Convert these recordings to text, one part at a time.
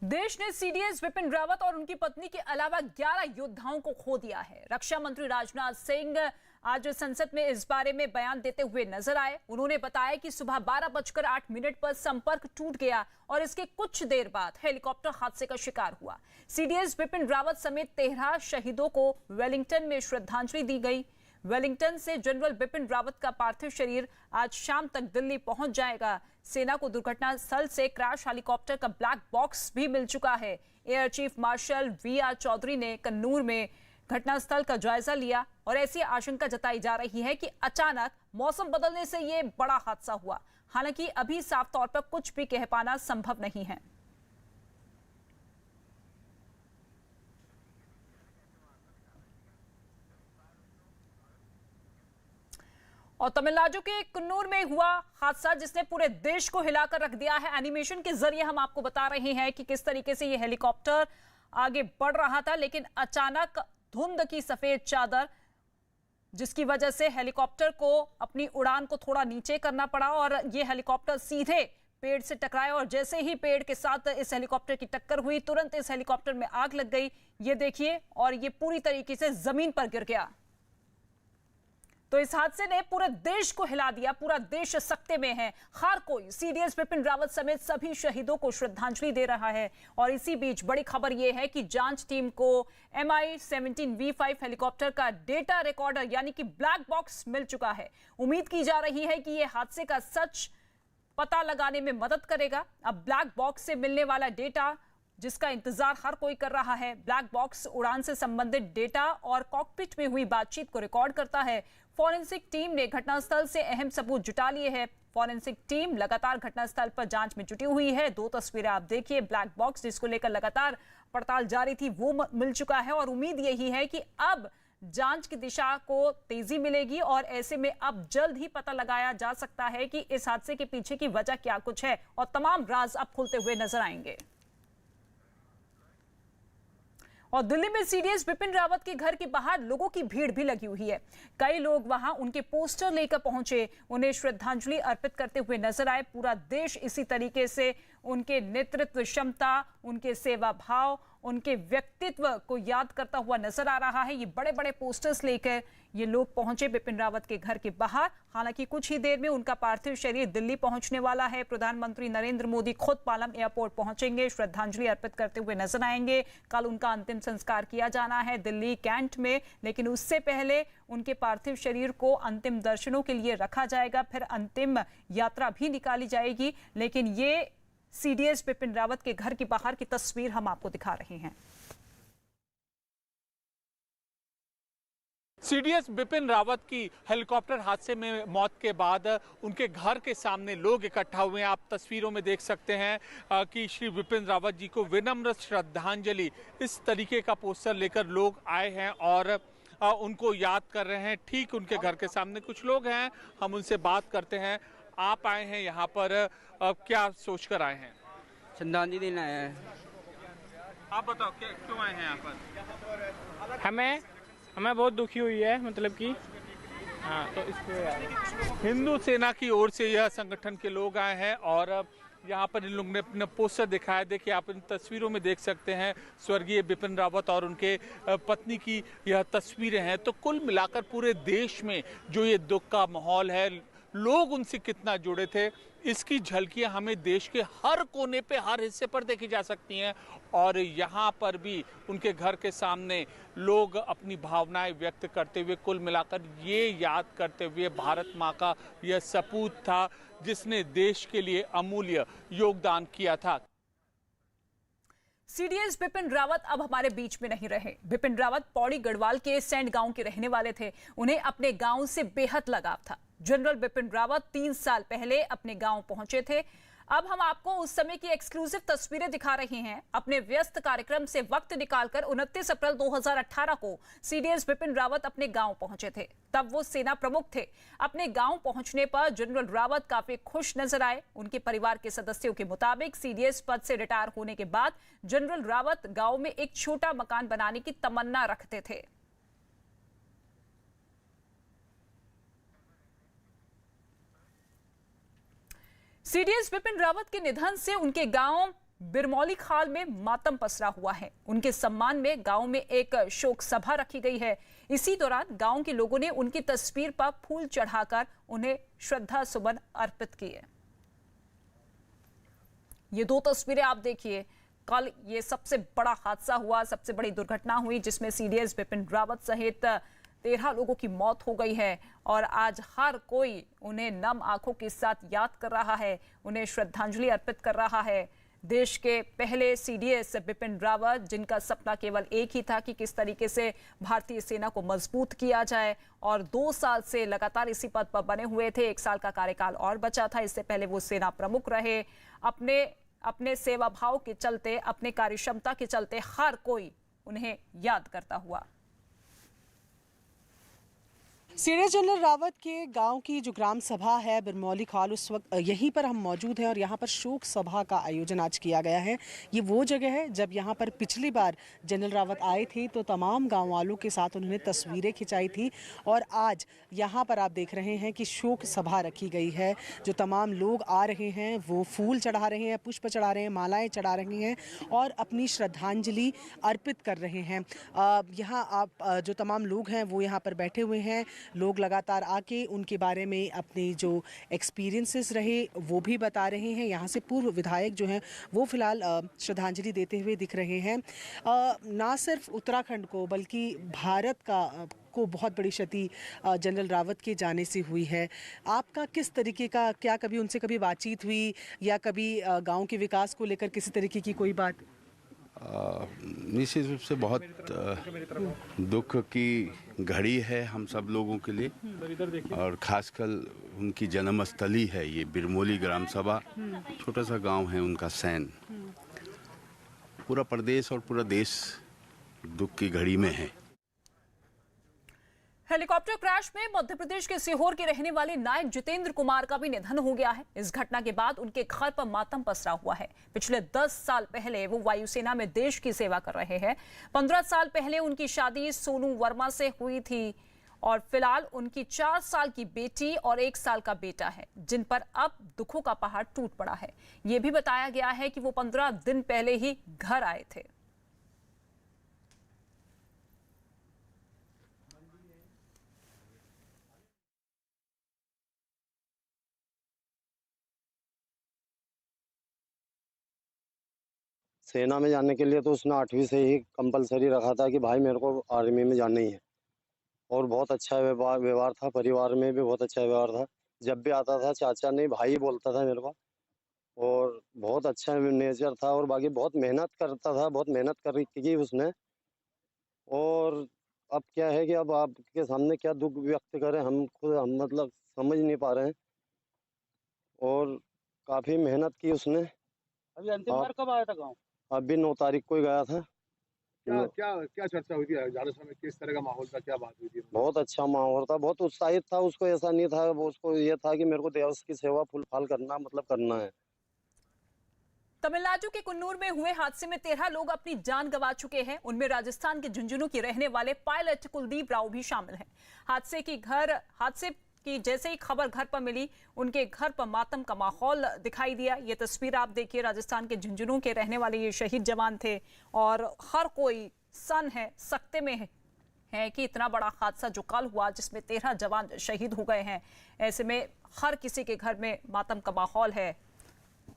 देश ने सीडीएस बिपिन रावत और उनकी पत्नी के अलावा 11 योद्धाओं को खो दिया है। रक्षा मंत्री राजनाथ सिंह आज संसद में इस बारे में बयान देते हुए नजर आए। उन्होंने बताया कि सुबह 12:08 पर संपर्क टूट गया और इसके कुछ देर बाद हेलीकॉप्टर हादसे का शिकार हुआ। सीडीएस बिपिन रावत समेत 13 शहीदों को वेलिंगटन में श्रद्धांजलि दी गई। वेलिंगटन से जनरल बिपिन रावत का पार्थिव शरीर आज शाम तक दिल्ली पहुंच जाएगा। सेना को दुर्घटना स्थल से क्रैश हेलीकॉप्टर का ब्लैक बॉक्स भी मिल चुका है। Air chief marshal V R. Chaudhari ने कन्नूर में घटनास्थल का जायजा लिया और ऐसी आशंका जताई जा रही है कि अचानक मौसम बदलने से ये बड़ा हादसा हुआ। हालांकि अभी साफ तौर पर कुछ भी कह पाना संभव नहीं है। और तमिलनाडु के कन्नूर में हुआ हादसा जिसने पूरे देश को हिलाकर रख दिया है। एनिमेशन के जरिए हम आपको बता रहे हैं कि किस तरीके से यह हेलीकॉप्टर आगे बढ़ रहा था, लेकिन अचानक धुंध की सफेद चादर जिसकी वजह से हेलीकॉप्टर को अपनी उड़ान को थोड़ा नीचे करना पड़ा और यह हेलीकॉप्टर सीधे पेड़ से टकराया और जैसे ही पेड़ के साथ इस हेलीकॉप्टर की टक्कर हुई, तुरंत इस हेलीकॉप्टर में आग लग गई। ये देखिए, और ये पूरी तरीके से जमीन पर गिर गया। तो इस हादसे ने पूरे देश को हिला दिया। पूरा देश सकते में है। हर कोई सीडीएस बिपिन रावत समेत सभी शहीदों को श्रद्धांजलि दे रहा है। और इसी बीच बड़ी खबर यह है कि जांच टीम को Mi-17V5 हेलीकॉप्टर का डेटा रिकॉर्डर यानी कि ब्लैक बॉक्स मिल चुका है। उम्मीद की जा रही है कि यह हादसे का सच पता लगाने में मदद करेगा। अब ब्लैक बॉक्स से मिलने वाला डेटा जिसका इंतजार हर कोई कर रहा है। ब्लैक बॉक्स उड़ान से संबंधित डेटा और कॉकपिट में हुई बातचीत को रिकॉर्ड करता है। फॉरेंसिक टीम ने घटनास्थल से अहम सबूत जुटा लिए हैं। फॉरेंसिक टीम लगातार घटनास्थल पर जांच में जुटी हुई है। 2 तस्वीरें आप देखिए। ब्लैक बॉक्स जिसको लेकर लगातार पड़ताल जारी थी वो मिल चुका है और उम्मीद यही है कि अब जांच की दिशा को तेजी मिलेगी और ऐसे में अब जल्द ही पता लगाया जा सकता है कि इस हादसे के पीछे की वजह क्या कुछ है और तमाम राज अब खुलते हुए नजर आएंगे। और दिल्ली में सीडीएस बिपिन रावत के घर के बाहर लोगों की भीड़ भी लगी हुई है। कई लोग वहां उनके पोस्टर लेकर पहुंचे, उन्हें श्रद्धांजलि अर्पित करते हुए नजर आए। पूरा देश इसी तरीके से उनके नेतृत्व क्षमता, उनके सेवा भाव, उनके व्यक्तित्व को याद करता हुआ नजर आ रहा है। ये बड़े बड़े पोस्टर्स लेकर ये लोग पहुंचे बिपिन रावत के घर के बाहर। हालांकि कुछ ही देर में उनका पार्थिव शरीर दिल्ली पहुंचने वाला है। प्रधानमंत्री नरेंद्र मोदी खुद पालम एयरपोर्ट पहुंचेंगे, श्रद्धांजलि अर्पित करते हुए नजर आएंगे। कल उनका अंतिम संस्कार किया जाना है दिल्ली कैंट में, लेकिन उससे पहले उनके पार्थिव शरीर को अंतिम दर्शनों के लिए रखा जाएगा। फिर अंतिम यात्रा भी निकाली जाएगी। लेकिन ये सीडीएस बिपिन रावत के घर की बाहर की तस्वीर हम आपको दिखा रहे हैं। सीडीएस बिपिन रावत की हेलीकॉप्टर हादसे में मौत के बाद उनके घर के सामने लोग इकट्ठा हुए हैं। आप तस्वीरों में देख सकते हैं कि श्री बिपिन रावत जी को विनम्र श्रद्धांजलि इस तरीके का पोस्टर लेकर लोग आए हैं और उनको याद कर रहे हैं। ठीक उनके घर के सामने कुछ लोग हैं, हम उनसे बात करते हैं। आप आए हैं यहाँ पर, क्या सोचकर आए हैं? श्रद्धांजलि देने आए हैं। आप बताओ क्यों आए हैं यहाँ पर? हमें बहुत दुखी हुई है, मतलब कि हाँ, तो इसलिए हिंदू सेना की ओर से यह संगठन के लोग आए हैं और यहाँ पर इन लोगों ने अपना पोस्टर दिखाया। देखिए, आप इन तस्वीरों में देख सकते हैं स्वर्गीय बिपिन रावत और उनके पत्नी की यह तस्वीरें हैं। तो कुल मिलाकर पूरे देश में जो ये दुख का माहौल है, लोग उनसे कितना जुड़े थे, इसकी झलकियां हमें देश के हर कोने पे, हर हिस्से पर देखी जा सकती हैं। और यहाँ पर भी उनके घर के सामने लोग अपनी भावनाएं व्यक्त करते हुए, कुल मिलाकर ये याद करते हुए भारत माँ का यह सपूत था जिसने देश के लिए अमूल्य योगदान किया था। सीडीएस बिपिन रावत अब हमारे बीच में नहीं रहे। बिपिन रावत पौड़ी गढ़वाल के सेंड गांव के रहने वाले थे। उन्हें अपने गांव से बेहद लगाव था। जनरल बिपिन रावत 3 साल पहले अपने गांव पहुंचे थे। अब हम आपको उस समय की एक्सक्लूसिव तस्वीरें दिखा रहे हैं। अपने व्यस्त कार्यक्रम से वक्त निकालकर 29 अप्रैल 2018 को सीडीएस बिपिन रावत अपने गांव पहुंचे थे। तब वो सेना प्रमुख थे। अपने गांव पहुंचने पर जनरल रावत काफी खुश नजर आए। उनके परिवार के सदस्यों के मुताबिक सीडीएस पद से रिटायर होने के बाद जनरल रावत गांव में एक छोटा मकान बनाने की तमन्ना रखते थे। सीडीएस बिपिन रावत के निधन से उनके गांव बिरमौली खाल में मातम पसरा हुआ है। उनके सम्मान में गांव में एक शोक सभा रखी गई है। इसी दौरान गांव के लोगों ने उनकी तस्वीर पर फूल चढ़ाकर उन्हें श्रद्धा सुमन अर्पित किए। ये दो तस्वीरें आप देखिए। कल ये सबसे बड़ा हादसा हुआ, सबसे बड़ी दुर्घटना हुई जिसमें सीडीएस बिपिन रावत सहित 13 लोगों की मौत हो गई है और आज हर कोई उन्हें नम आंखों के साथ याद कर रहा है, उन्हें श्रद्धांजलि अर्पित कर रहा है। देश के पहले सीडीएस बिपिन रावत, जिनका सपना केवल एक ही था कि किस तरीके से भारतीय सेना को मजबूत किया जाए, और 2 साल से लगातार इसी पद पर बने हुए थे। 1 साल का कार्यकाल और बचा था। इससे पहले वो सेना प्रमुख रहे। अपने सेवा भाव के चलते, अपने कार्यक्षमता के चलते हर कोई उन्हें याद करता हुआ। सीडीएस जनरल रावत के गांव की जो ग्राम सभा है बिरमौली खाल, उस वक्त यहीं पर हम मौजूद हैं और यहां पर शोक सभा का आयोजन आज किया गया है। ये वो जगह है जब यहां पर पिछली बार जनरल रावत आए थे तो तमाम गांव वालों के साथ उन्होंने तस्वीरें खिंचाई थी और आज यहां पर आप देख रहे हैं कि शोक सभा रखी गई है। जो तमाम लोग आ रहे हैं वो फूल चढ़ा रहे हैं, पुष्प चढ़ा रहे हैं, मालाएं चढ़ा रहे हैं और अपनी श्रद्धांजलि अर्पित कर रहे हैं। यहाँ आप जो तमाम लोग हैं वो यहाँ पर बैठे हुए हैं। लोग लगातार आके उनके बारे में अपने जो एक्सपीरियंसेस रहे वो भी बता रहे हैं। यहाँ से पूर्व विधायक जो हैं वो फिलहाल श्रद्धांजलि देते हुए दिख रहे हैं। ना सिर्फ उत्तराखंड को बल्कि भारत को बहुत बड़ी क्षति जनरल रावत के जाने से हुई है। आपका किस तरीके का, क्या कभी उनसे कभी बातचीत हुई या कभी गाँव के विकास को लेकर किसी तरीके की कोई बात? निश्चित रूप से बहुत दुख की घड़ी है हम सब लोगों के लिए और खासकर उनकी जन्मस्थली है ये बिरमौली ग्राम सभा। छोटा सा गांव है उनका सैन। पूरा प्रदेश और पूरा देश दुख की घड़ी में है। हेलीकॉप्टर क्रैश में मध्य प्रदेश के सीहोर के रहने वाले नायक जितेंद्र कुमार का भी निधन हो गया है। इस घटना के बाद उनके घर पर मातम पसरा हुआ है। पिछले 10 साल पहले वो वायुसेना में देश की सेवा कर रहे हैं। 15 साल पहले उनकी शादी सोनू वर्मा से हुई थी और फिलहाल उनकी 4 साल की बेटी और 1 साल का बेटा है, जिन पर अब दुखों का पहाड़ टूट पड़ा है। ये भी बताया गया है कि वो 15 दिन पहले ही घर आए थे। सेना में जाने के लिए तो उसने 8वीं से ही कंपलसरी रखा था कि भाई मेरे को आर्मी में जाना ही है। और बहुत अच्छा व्यवहार था, परिवार में भी बहुत अच्छा व्यवहार था। जब भी आता था चाचा नहीं भाई बोलता था मेरे को और बहुत अच्छा नेचर था। और बाकी बहुत मेहनत करता था, बहुत मेहनत की उसने। और अब क्या है कि अब आपके सामने क्या दुख व्यक्त करें, हम मतलब समझ नहीं पा रहे हैं। और काफ़ी मेहनत की उसने। अभी अंतिम बार कब आया था गाँव? अभी 9 तारीख को ही गया था। क्या चर्चा हुई थी जाने समय? किस तरह का माहौल था, क्या बात हुई थी? बहुत अच्छा माहौल था, बहुत उत्साहित था। उसको ऐसा नहीं था, वो उसको ये था कि मेरे को देश की सेवा फुलफाल करना मतलब करना है। तमिलनाडु के कुन्नूर में हुए हादसे में 13 लोग अपनी जान गंवा चुके हैं। उनमें राजस्थान के झुंझुनू के रहने वाले पायलट कुलदीप राव भी शामिल हैं। हादसे की जैसे ही खबर घर पर मिली, उनके घर पर मातम का माहौल दिखाई दिया। ये तस्वीर आप देखिए, राजस्थान के झुंझुनू के रहने वाले ये शहीद जवान थे और हर कोई सन है, सकते में है कि इतना बड़ा हादसा जो कल हुआ जिसमें 13 जवान शहीद हो गए हैं। ऐसे में हर किसी के घर में मातम का माहौल है।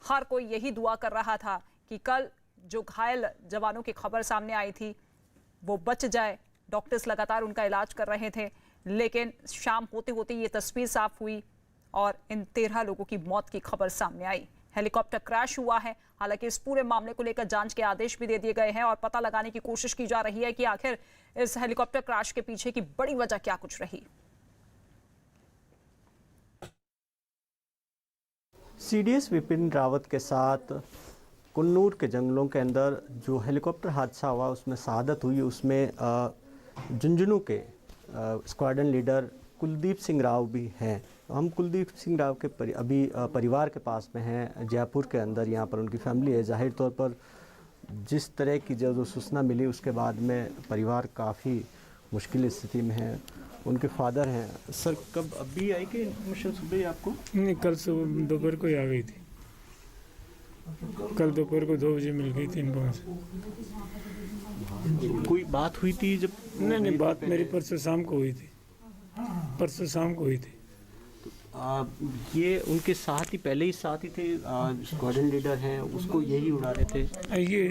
हर कोई यही दुआ कर रहा था कि कल जो घायल जवानों की खबर सामने आई थी वो बच जाए। डॉक्टर्स लगातार उनका इलाज कर रहे थे, लेकिन शाम होते होते ये तस्वीर साफ हुई और इन 13 लोगों की मौत की खबर सामने आई। हेलीकॉप्टर क्रैश हुआ है। हालांकि इस पूरे मामले को लेकर जांच के आदेश भी दे दिए गए हैं और पता लगाने की कोशिश की जा रही है कि आखिर इस हेलीकॉप्टर क्रैश के पीछे की बड़ी वजह क्या कुछ रही। सीडीएस बिपिन रावत के साथ कुन्नूर के जंगलों के अंदर जो हेलीकॉप्टर हादसा हुआ उसमें शहादत हुई, उसमें झुंझुनू के स्क्वाड्रन लीडर कुलदीप सिंह राव भी हैं। हम कुलदीप सिंह राव के परिवार के पास में हैं, जयपुर के अंदर। यहाँ पर उनकी फैमिली है। जाहिर तौर पर जिस तरह की जो सूचना मिली उसके बाद में परिवार काफ़ी मुश्किल स्थिति में है। उनके फादर हैं। सर, कब अभी आई कि इन्फॉर्मेशन सुबह आपको? नहीं, कल सुबह दोपहर को ही आ गई थी। कल दोपहर को 2 बजे मिल गई 3 पाँच। कोई बात हुई थी जब? नहीं, बात मेरी परसों शाम को हुई थी। ये उनके साथ ही पहले ही साथ ही थे, स्क्वाड्रन लीडर हैं, उसको यही उड़ा रहे थे? ये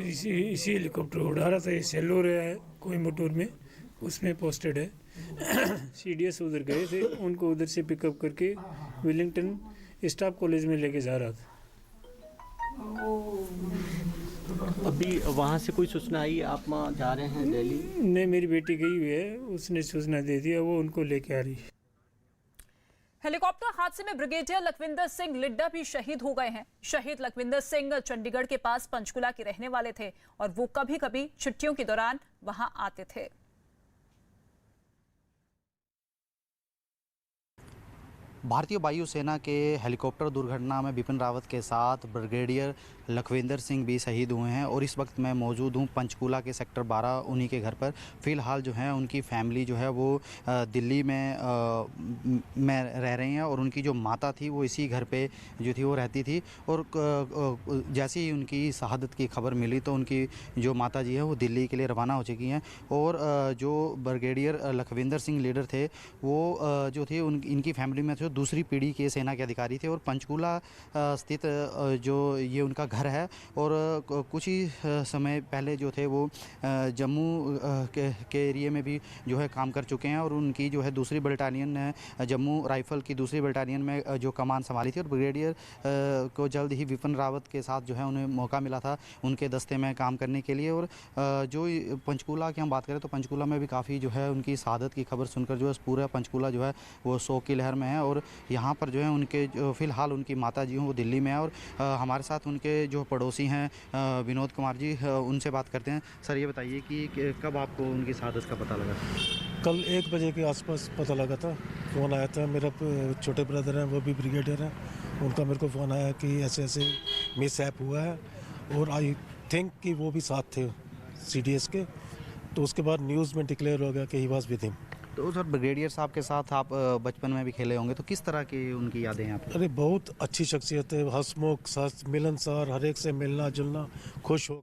इसी हेलीकॉप्टर उड़ा रहा था। ये सेल्लोर है कोयम्बटूर में, उसमें पोस्टेड है। CDS उधर गए थे, उनको उधर से पिकअप करके विलिंगटन स्टाफ कॉलेज में लेके जा रहा था। अभी वहाँ से कोई सूचना आई? आप वहाँ जा रहे हैं दिल्ली? नहीं, मेरी बेटी गई हुई है, उसने सूचना दे दिया, वो उनको लेके आ रही है। हेलीकॉप्टर हादसे में ब्रिगेडियर लखविंदर सिंह लिड्डा भी शहीद हो गए हैं। शहीद लखविंदर सिंह चंडीगढ़ के पास पंचकुला के रहने वाले थे और वो कभी कभी छुट्टियों के दौरान वहां आते थे। भारतीय वायुसेना के हेलीकॉप्टर दुर्घटना में बिपिन रावत के साथ ब्रिगेडियर लखविंदर सिंह भी शहीद हुए हैं और इस वक्त मैं मौजूद हूं पंचकूला के सेक्टर 12 उन्हीं के घर पर। फ़िलहाल जो है उनकी फैमिली जो है वो दिल्ली में रह रही हैं और उनकी जो माता थी वो इसी घर पे जो थी वो रहती थी। और जैसे ही उनकी शहादत की खबर मिली तो उनकी जो माता जी है वो दिल्ली के लिए रवाना हो चुकी हैं। और जो ब्रिगेडियर लखविंदर सिंह लीडर थे वो जो थे इनकी फैमिली में थे, दूसरी पीढ़ी के सेना के अधिकारी थे। और पंचकूला स्थित जो ये उनका घर है और कुछ ही समय पहले जो थे वो जम्मू के एरिया में भी जो है काम कर चुके हैं और उनकी जो है दूसरी बटालियन जम्मू राइफल की दूसरी बटालियन में जो कमान संभाली थी। और ब्रिगेडियर को जल्द ही बिपिन रावत के साथ जो है उन्हें मौका मिला था उनके दस्ते में काम करने के लिए। और जो पंचकूला की हम बात करें तो पंचकूला में भी काफ़ी जो है उनकी शहादत की खबर सुनकर जो है पूरा पंचकूला जो है वो शोक की लहर में है। और यहाँ पर जो है उनके जो फ़िलहाल उनकी माता जी हैं वो दिल्ली में है। और हमारे साथ उनके जो पड़ोसी हैं विनोद कुमार जी, उनसे बात करते हैं। सर ये बताइए कि कब आपको उनकी शहादत का पता लगा? कल 1 बजे के आसपास पता लगा था, फ़ोन आया था। मेरा छोटे ब्रदर हैं, वो भी ब्रिगेडियर हैं, उनका मेरे को फ़ोन आया कि ऐसे ऐसे मिसहैप हुआ है और आई थिंक कि वो भी साथ थे CDS के। तो उसके बाद न्यूज़ में डिक्लेयर हो गया कि ही वाज विद हिम। तो सर ब्रिगेडियर साहब के साथ आप बचपन में भी खेले होंगे, तो किस तरह की उनकी यादें हैं आपको? अरे बहुत अच्छी शख्सियत है, हंसमुख, मिलनसार, हर एक से मिलना जुलना, खुश हो